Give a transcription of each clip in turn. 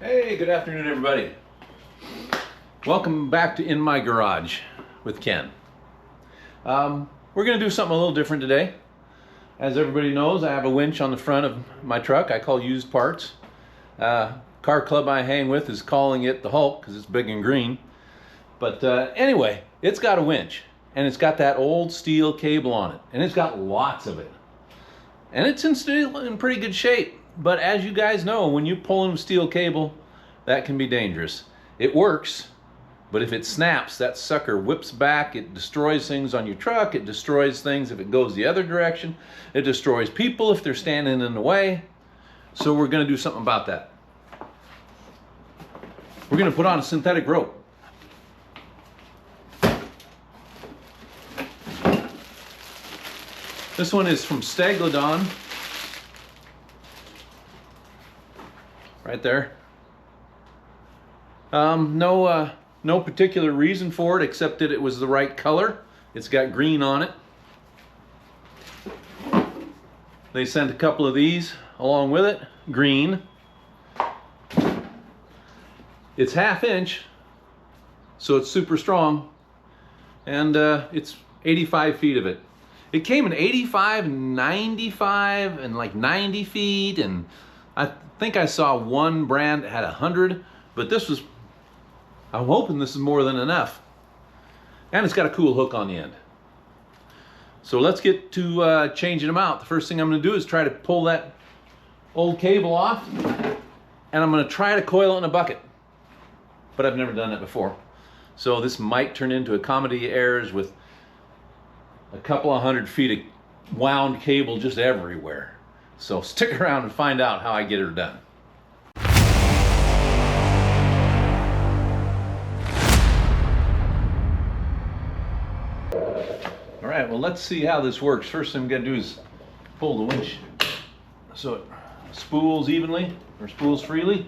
Hey, good afternoon, everybody. Welcome back to In My Garage with Ken. We're going to do something a little different today. As everybody knows, I have a winch on the front of my truck I call used parts. Car club I hang with is calling it the Hulk because it's big and green. But anyway, it's got a winch and it's got that old steel cable on it, and it's got lots of it. And it's still in pretty good shape. But as you guys know, when you pull in steel cable, that can be dangerous. It works, but if it snaps, that sucker whips back. It destroys things on your truck. It destroys things if it goes the other direction. It destroys people if they're standing in the way. So we're going to do something about that. We're going to put on a synthetic rope. This one is from Steglodon. Right there. No particular reason for it except that it was the right color. It's got green on it. They sent a couple of these along with it, green. It's 1/2 inch, so it's super strong, and it's 85 feet of it. It came in 85, 95, and like 90 feet, and I think I saw one brand that had 100, but this was, I'm hoping this is more than enough. And it's got a cool hook on the end. So let's get to changing them out. The first thing I'm going to do is try to pull that old cable off, and I'm going to try to coil it in a bucket. But I've never done that before. So this might turn into a comedy of errors with a couple of 100 feet of wound cable just everywhere. So stick around and find out how I get her done. All right, well, let's see how this works. First thing I'm gonna do is pull the winch so it spools evenly or spools freely.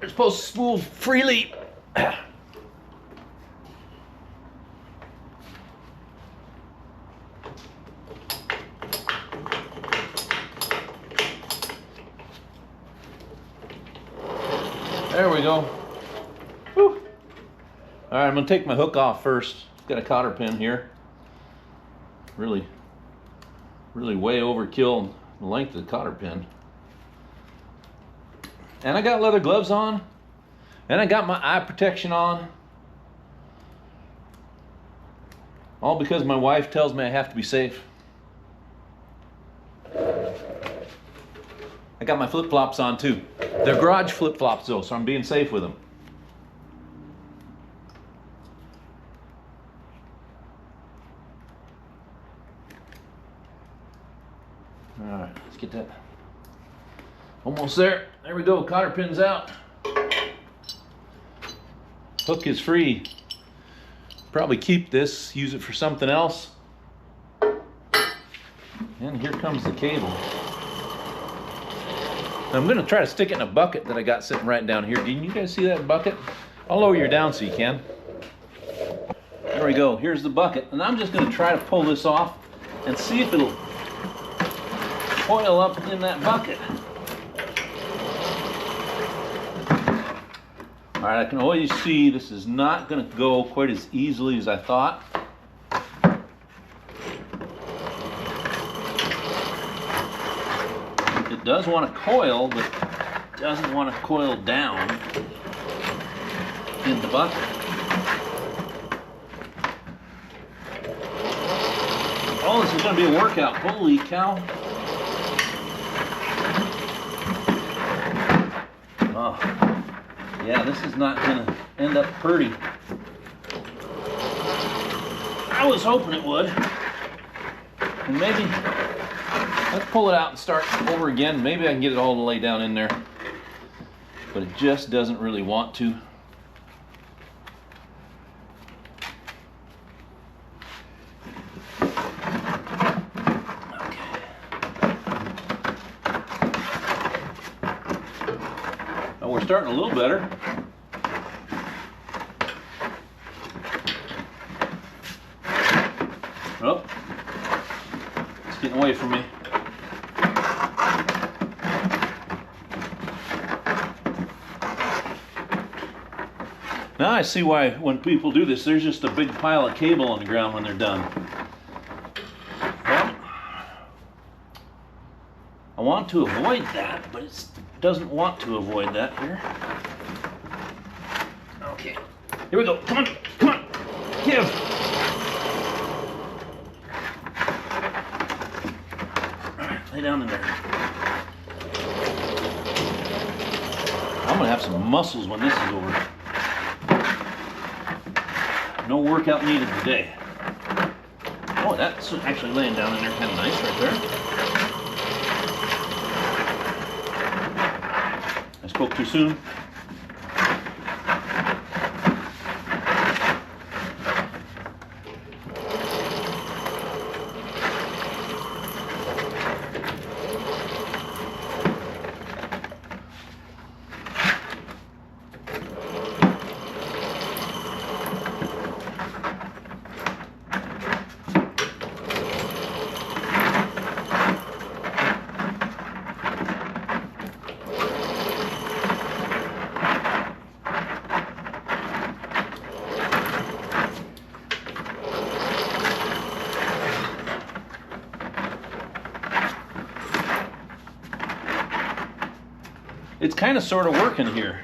It's supposed to spool freely. There we go. Whew. All right, I'm gonna take my hook off first. It's got a cotter pin here. Really way overkill the length of the cotter pin. And I got leather gloves on, and I got my eye protection on. All because my wife tells me I have to be safe. I got my flip-flops on too. They're garage flip-flops though, so I'm being safe with them. All right, let's get that. Almost there. There we go. Cotter pin's out. Hook is free. Probably keep this, use it for something else. And here comes the cable. I'm going to try to stick it in a bucket that I got sitting right down here. Can you guys see that bucket? I'll lower you down so you can. There we go. Here's the bucket. And I'm just going to try to pull this off and see if it'll coil up in that bucket. All right, I can always see this is not going to go quite as easily as I thought. It does want to coil, but doesn't want to coil down in the bucket. Oh, this is going to be a workout. Holy cow. Oh, yeah, this is not going to end up pretty. I was hoping it would. And maybe, let's pull it out and start over again. Maybe I can get it all to lay down in there. But it just doesn't really want to. We're starting a little better. Oh, it's getting away from me. Now I see why when people do this, there's just a big pile of cable on the ground when they're done. Well, I want to avoid that, but it doesn't want to avoid that here. Okay, here we go. Come on, come on, give. All right, lay down in there. I'm gonna have some muscles when this is over. No workout needed today. Oh, that's actually laying down in there kind of nice right there. I spoke too soon. It's kind of sort of working here.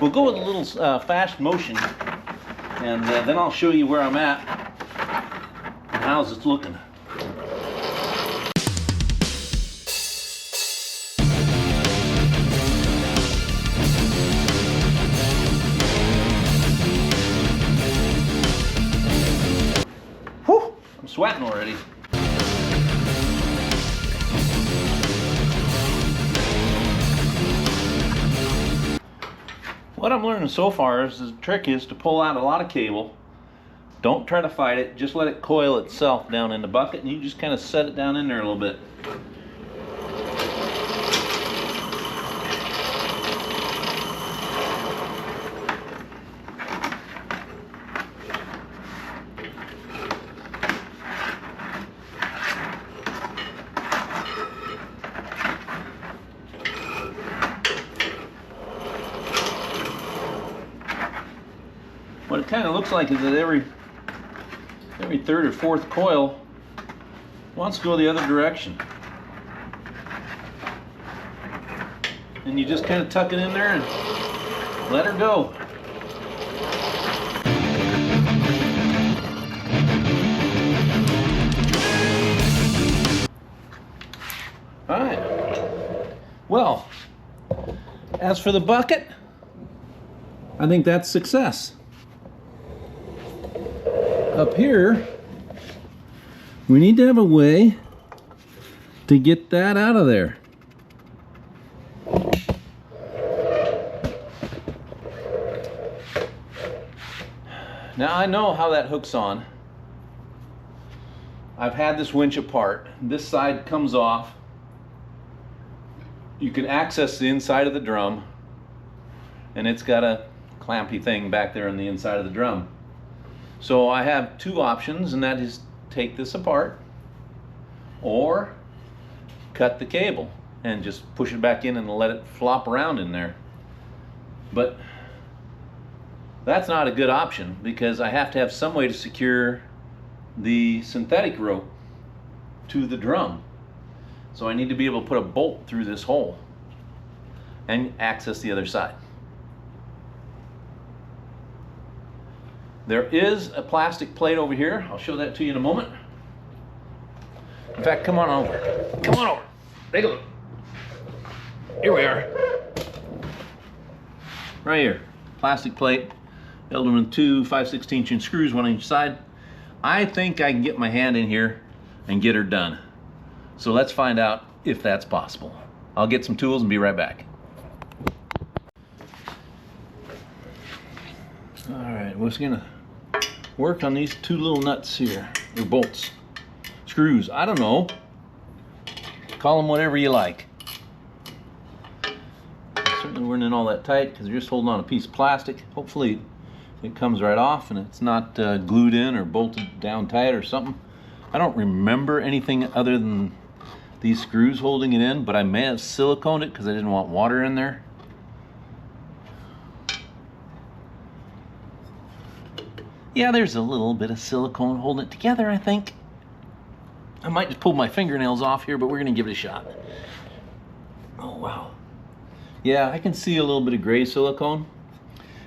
We'll go with a little fast motion, and then I'll show you where I'm at and how's it's looking. Whew, I'm sweating already. What I'm learning so far is the trick is to pull out a lot of cable. Don't try to fight it, just let it coil itself down in the bucket, and you just kind of set it down in there a little bit. What it kind of looks like is that every third or fourth coil wants to go the other direction. And you just kind of tuck it in there and let her go. All right. Well, as for the bucket, I think that's success. Up here, we need to have a way to get that out of there. Now I know how that hooks on. I've had this winch apart. This side comes off. You can access the inside of the drum, and it's got a clampy thing back there on the inside of the drum. So I have two options, and that is take this apart or cut the cable and just push it back in and let it flop around in there. But that's not a good option because I have to have some way to secure the synthetic rope to the drum. So I need to be able to put a bolt through this hole and access the other side. There is a plastic plate over here. I'll show that to you in a moment. In fact, come on over. Come on over. Take a look. Here we are. Right here. Plastic plate. Welded with two 5/16 inch screws, one on each side. I think I can get my hand in here and get her done. So let's find out if that's possible. I'll get some tools and be right back. All right, we're just gonna work on these two little nuts here, or bolts, screws, I don't know. Call them whatever you like. Certainly weren't in all that tight because they're just holding on a piece of plastic. Hopefully it comes right off and it's not glued in or bolted down tight or something. I don't remember anything other than these screws holding it in, but I may have siliconed it because I didn't want water in there. Yeah, there's a little bit of silicone holding it together, I think. I might just pull my fingernails off here, but we're gonna give it a shot. Oh, wow. Yeah, I can see a little bit of gray silicone.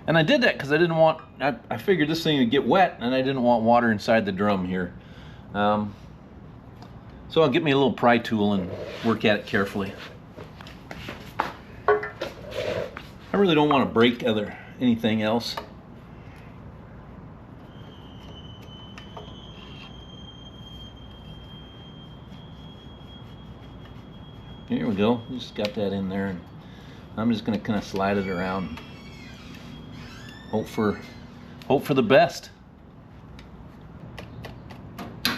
And I did that because I didn't want, I figured this thing would get wet and I didn't want water inside the drum here. So I'll get me a little pry tool and work at it carefully. I really don't want to break anything else. Here we go. Just got that in there, and I'm just going to kind of slide it around. Hope for the best. All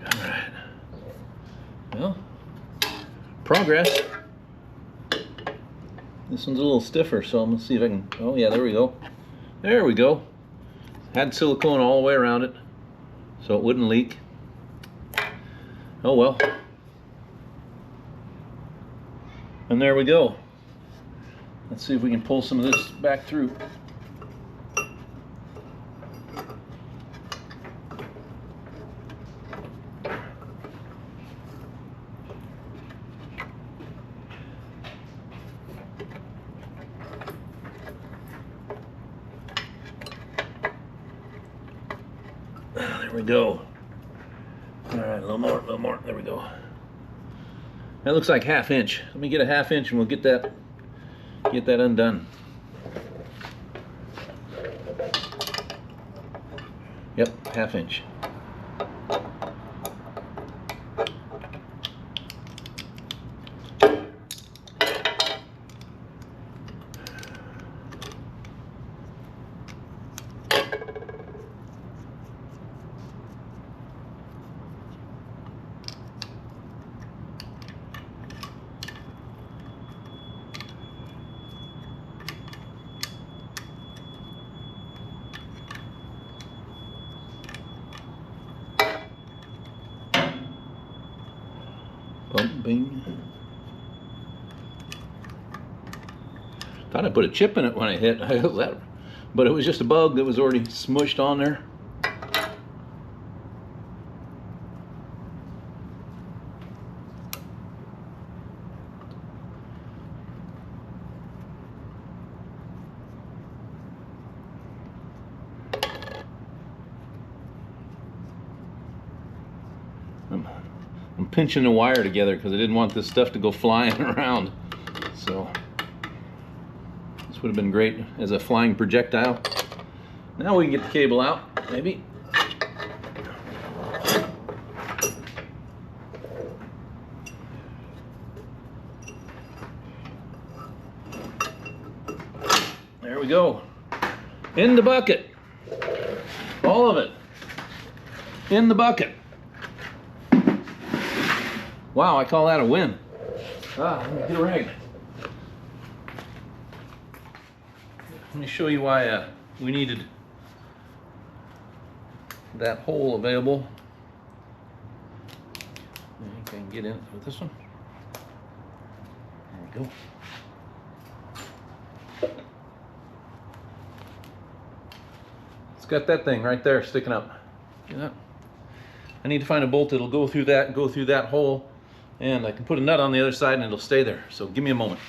right. Well, progress. This one's a little stiffer, so I'm gonna see if I can. Oh yeah, there we go. There we go. Had silicone all the way around it, so it wouldn't leak. Oh well. And there we go. Let's see if we can pull some of this back through. There we go. All right, a little more. There we go. That looks like 1/2 inch. Let me get a 1/2 inch and we'll get that undone. Yep, 1/2 inch. Bing. Thought I put a chip in it when I hit, but it was just a bug that was already smushed on there. I'm pinching the wire together because I didn't want this stuff to go flying around. So this would have been great as a flying projectile. Now we can get the cable out, maybe. There we go. In the bucket. All of it. In the bucket. Wow, I call that a win. Let me get a rag. Let me show you why we needed that hole available. I think I can get in with this one. There we go. It's got that thing right there sticking up. See that? I need to find a bolt that'll go through that hole. And I can put a nut on the other side and it'll stay there. So give me a moment.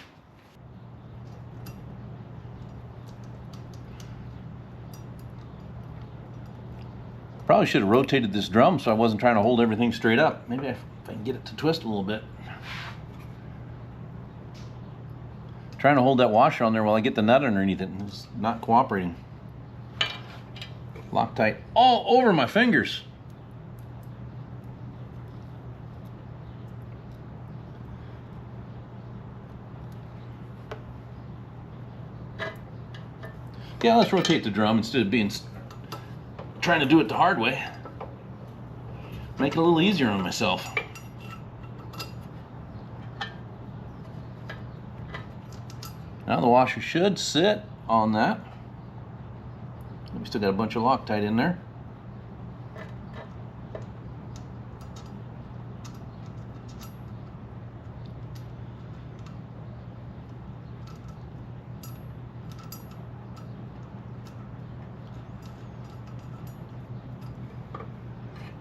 Probably should have rotated this drum so I wasn't trying to hold everything straight up. Maybe if I can get it to twist a little bit. Trying to hold that washer on there while I get the nut underneath it, and it's not cooperating. Loctite all over my fingers. Yeah, let's rotate the drum instead of trying to do it the hard way. Make it a little easier on myself. Now the washer should sit on that. still got a bunch of Loctite in there.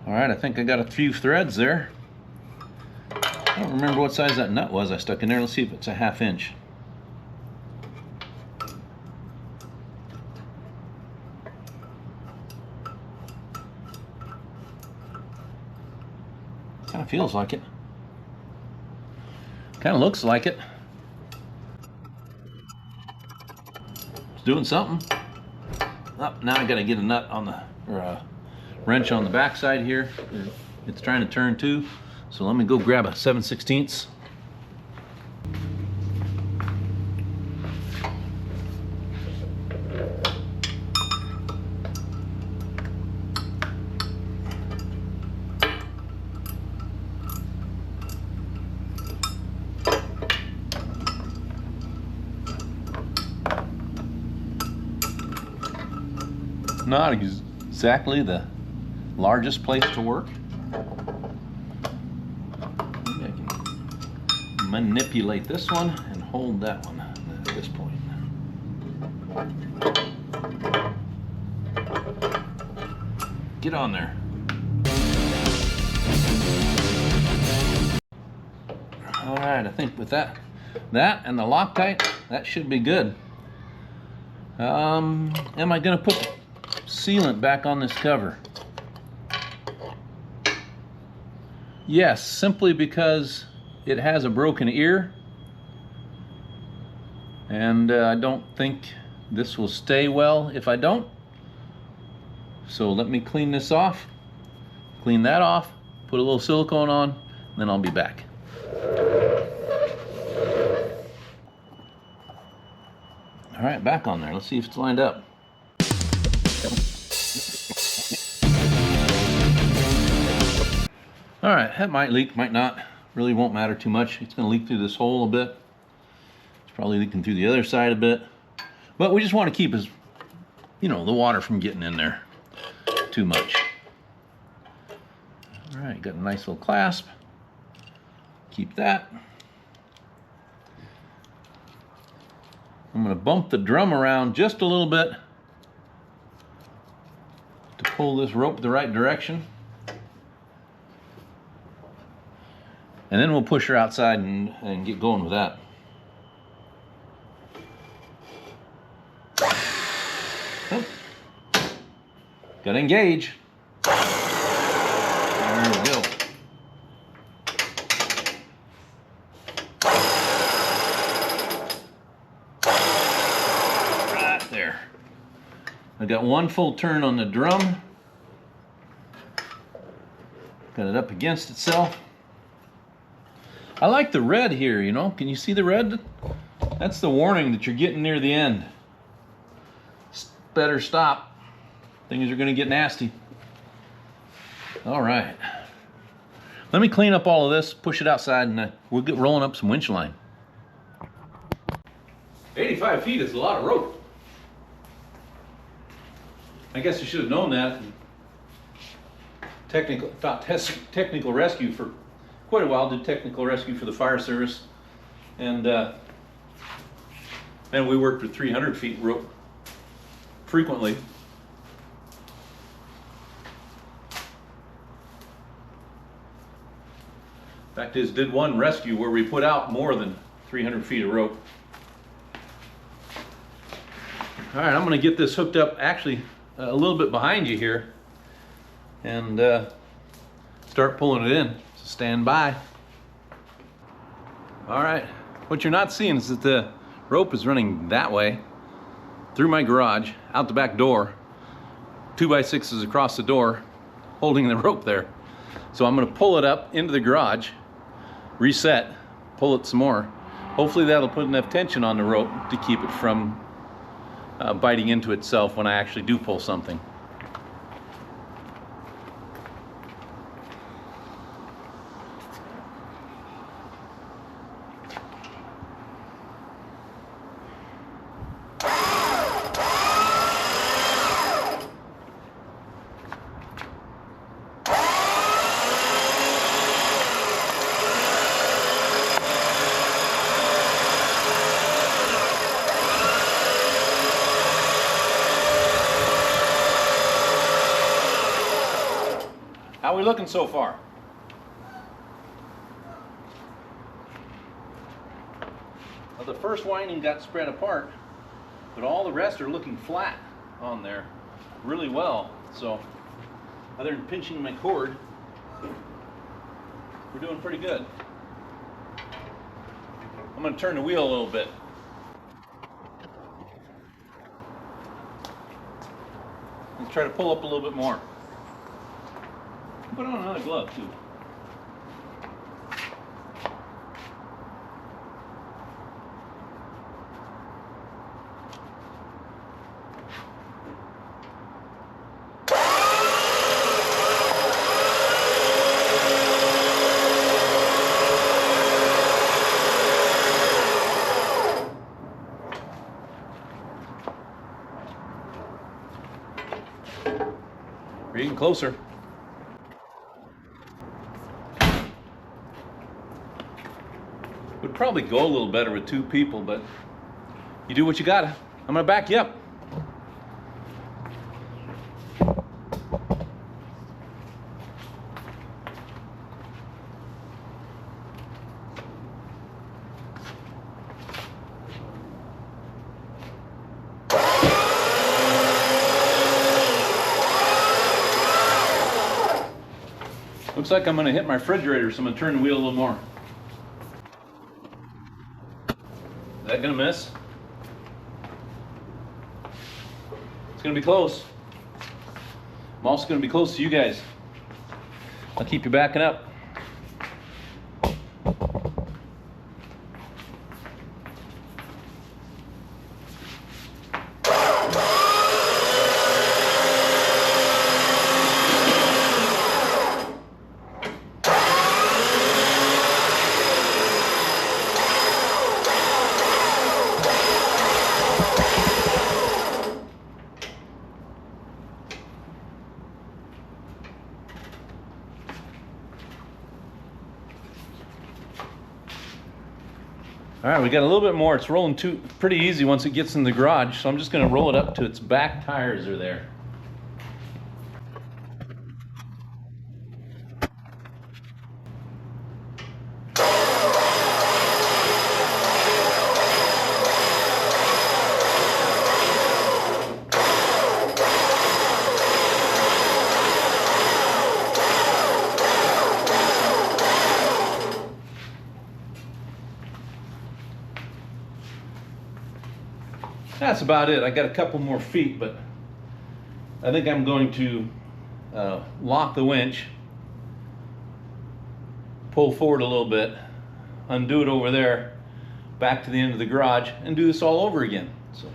All right, I think I got a few threads there. I don't remember what size that nut was I stuck in there. Let's see if it's a 1/2 inch. Kind of feels like it. Kind of looks like it. It's doing something. Oh, now I got to get a nut on the, or a wrench on the back side here. It's trying to turn too. So let me go grab a 7/16. Not exactly the largest place to work. Maybe I can manipulate this one and hold that one at this point. Get on there. All right, I think with that and the Loctite, that should be good. Am I gonna put sealant back on this cover? Yes, simply because it has a broken ear, and I don't think this will stay well if I don't. So let me clean this off, clean that off, put a little silicone on, and then I'll be back. All right, back on there. Let's see if it's lined up. All right, that might leak, might not. Really won't matter too much. It's going to leak through this hole a bit. It's probably leaking through the other side a bit. But we just want to keep, the water from getting in there too much. All right, got a nice little clasp. Keep that. I'm going to bump the drum around just a little bit to pull this rope the right direction. And then we'll push her outside and get going with that. Oh. Gotta engage. There we go. Right there. I got one full turn on the drum. Got it up against itself. I like the red here, Can you see the red? That's the warning that you're getting near the end. Better stop. Things are going to get nasty. All right. Let me clean up all of this, push it outside, and we'll get rolling up some winch line. 85 feet is a lot of rope. I guess I should have known that. Technical rescue for quite a while, did technical rescue for the fire service, and we worked with 300 feet rope frequently. Fact is, did one rescue where we put out more than 300 feet of rope. All right, I'm going to get this hooked up actually a little bit behind you here and start pulling it in. So stand by. All right, what you're not seeing is that the rope is running that way through my garage, out the back door, 2x6s across the door, holding the rope there. So I'm going to pull it up into the garage, reset, pull it some more. Hopefully that'll put enough tension on the rope to keep it from biting into itself when I actually do pull something. we looking so far? Well, the first winding got spread apart, but all the rest are looking flat on there really well. So other than pinching my cord, we're doing pretty good. I'm going to turn the wheel a little bit. And try to pull up a little bit more. Put on another glove too. We're getting closer. Would probably go a little better with two people, but you do what you gotta. I'm gonna back you up. Looks like I'm going to hit my refrigerator, so I'm going to turn the wheel a little more. Is that going to miss? It's going to be close. I'm also going to be close to you guys. I'll keep you backing up. All right, we got a little bit more. It's rolling pretty easy once it gets in the garage, so I'm just going to roll it up to its back tires are there. That's about it. I got a couple more feet, but I think I'm going to lock the winch, pull forward a little bit, undo it over there, back to the end of the garage, and do this all over again. So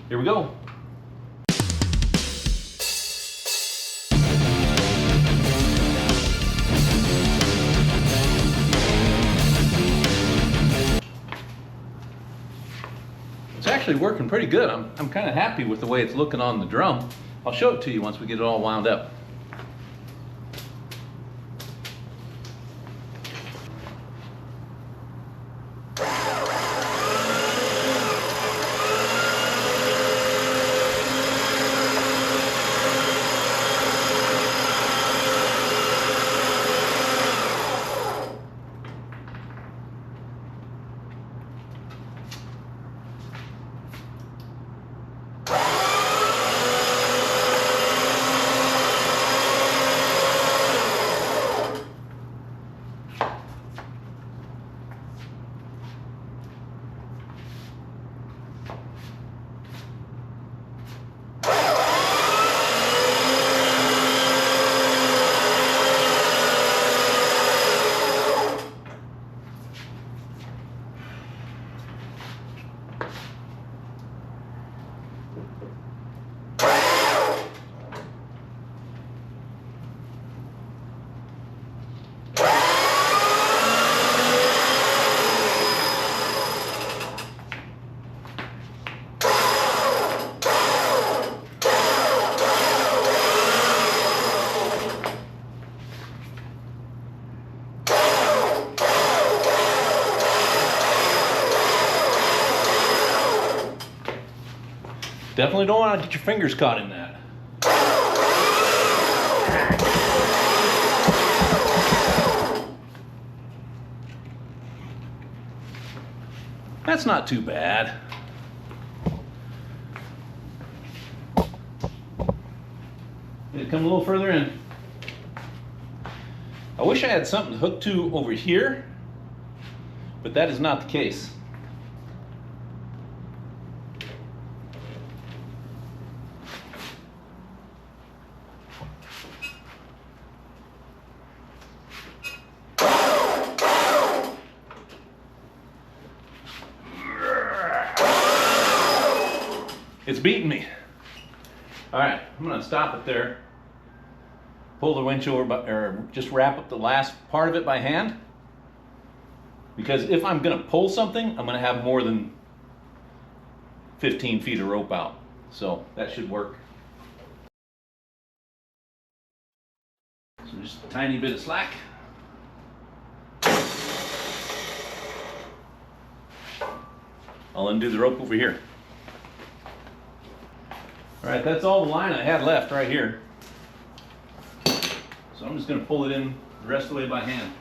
here we go. It's actually working pretty good. I'm kind of happy with the way it's looking on the drum. I'll show it to you once we get it all wound up. Definitely don't want to get your fingers caught in that. That's not too bad. Need to come a little further in. I wish I had something to hook to over here, but that is not the case. It's beating me. All right, I'm gonna stop it there. Pull the winch over, or just wrap up the last part of it by hand. Because if I'm gonna pull something, I'm gonna have more than 15 feet of rope out. So that should work. So just a tiny bit of slack. I'll undo the rope over here. All right, that's all the line I had left right here. So I'm just going to pull it in the rest of the way by hand.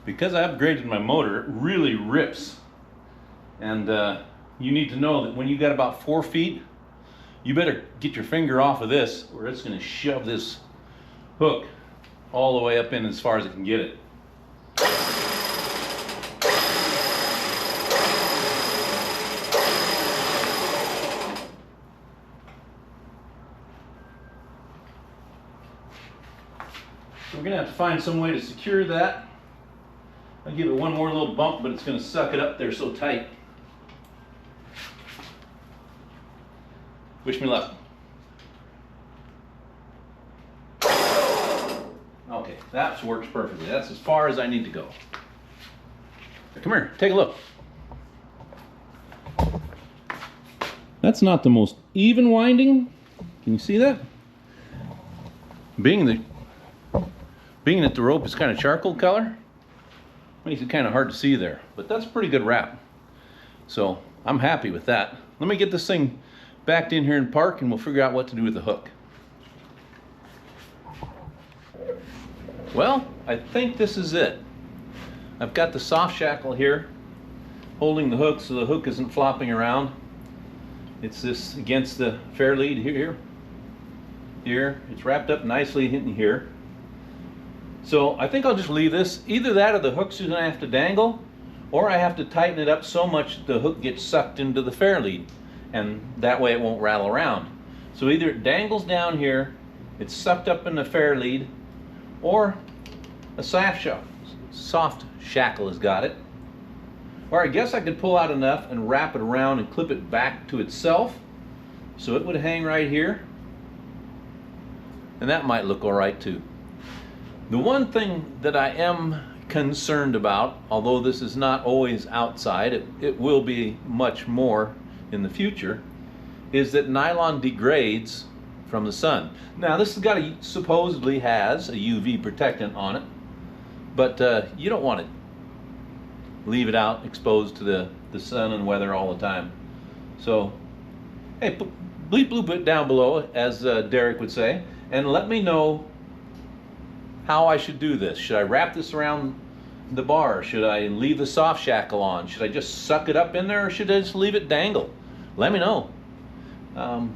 Because I upgraded my motor, it really rips. And you need to know that when you got about 4 feet, you better get your finger off of this, or it's going to shove this hook all the way up in as far as it can get it. So we're going to have to find some way to secure that. I'll give it one more little bump, but it's going to suck it up there so tight. Wish me luck. Okay, that works perfectly. That's as far as I need to go. Come here, take a look. That's not the most even winding. Can you see that? Being that the rope is kind of charcoal color, makes it kind of hard to see there, but that's a pretty good wrap. So I'm happy with that. Let me get this thing backed in here in park and we'll figure out what to do with the hook. Well, I think this is it. I've got the soft shackle here holding the hook so the hook isn't flopping around. It's this against the fair lead here. It's wrapped up nicely in here. So I think I'll just leave this. Either that or the hook's gonna have to dangle, or I have to tighten it up so much the hook gets sucked into the fair lead, and that way it won't rattle around. So either it dangles down here, it's sucked up in the fair lead, or a soft shackle has got it. Or I guess I could pull out enough and wrap it around and clip it back to itself, so it would hang right here. And that might look all right too. The one thing that I am concerned about, although this is not always outside, it will be much more in the future, is that nylon degrades from the sun. Now this has supposedly has a UV protectant on it, but you don't want to leave it out exposed to the sun and weather all the time. So, hey, bleep bloop it down below, as Derek would say, and let me know how I should do this. Should I wrap this around the bar? Should I leave the soft shackle on? Should I just suck it up in there, or should I just leave it dangle? Let me know. I'm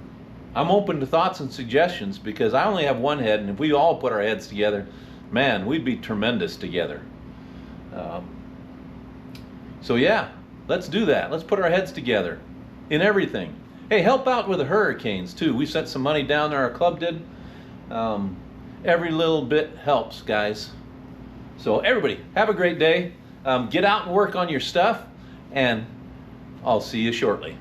open to thoughts and suggestions, because I only have one head, and if we all put our heads together, man, we'd be tremendous together. So yeah, let's do that. Let's put our heads together in everything. Hey, help out with the hurricanes too. We sent some money down there, our club did. Every little bit helps, guys. So everybody, have a great day. Get out and work on your stuff, and I'll see you shortly.